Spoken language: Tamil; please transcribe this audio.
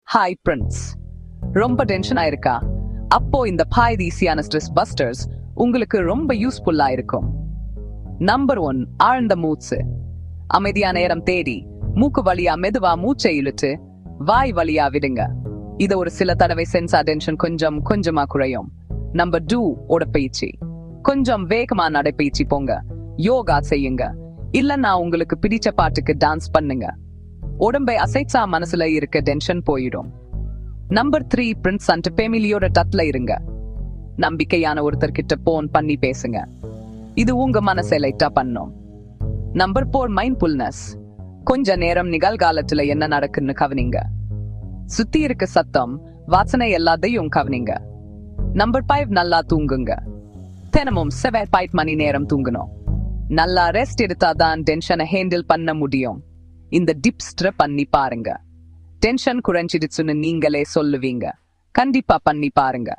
ஹாய் பிரின்ஸ், ரொம்ப டென்ஷன் ஆயிருக்கா? அப்போ இந்த பாய்தீசியான ஸ்ட்ரெஸ் பஸ்டர்ஸ் உங்களுக்கு ரொம்ப யூஸ்ஃபுல்லா இருக்கும். நம்பர் 1, ஆழ்ந்த மூச்சு. அமைதியான நேரம் தேடி மூக்கு வழியா மெதுவா மூச்சை இழுத்து வாய் வழியா விடுங்க. இத ஒரு சில தடவை சென்சா டென்ஷன் கொஞ்சம் கொஞ்சமா குறையும். நம்பர் 2, உடற்பயிற்சி. கொஞ்சம் வேகமா நடைப்பயிற்சி போங்க, யோகா செய்யுங்க, இல்லன்னா உங்களுக்கு பிடிச்ச பாட்டுக்கு டான்ஸ் பண்ணுங்க. உடம்பை அசைச்சா மனசுல இருக்க டென்ஷன் போயிடும். நம்பர் 3, பிரின்ஸ் அண்ட் ஃபேமிலியோட டச்ல இருங்க. நம்பிக்கையான ஒருத்தர் கிட்ட போன் பண்ணி பேசுங்க, இது உங்க மனசை லைட்டா பண்ணும். Number 4, mindfulness. கொஞ்ச நேரம் நிகழ்காலத்துல என்ன நடக்குன்னு கவனிங்க. சுத்தி இருக்க சத்தம், வாசனை எல்லாத்தையும் கவனிங்க. நம்பர் 5, நல்லா தூங்குங்க. தினமும் 7-8 மணி நேரம் தூங்கணும். நல்லா ரெஸ்ட் எடுத்தாதான் டென்ஷனை ஹேண்டில் பண்ண முடியும். இந்த டிப்ஸ்ட்ர பண்ணி பாருங்க. டென்ஷன் குறைஞ்சிடுச்சுன்னு நீங்களே சொல்லுவீங்க. கண்டிப்பா பண்ணி பாருங்க.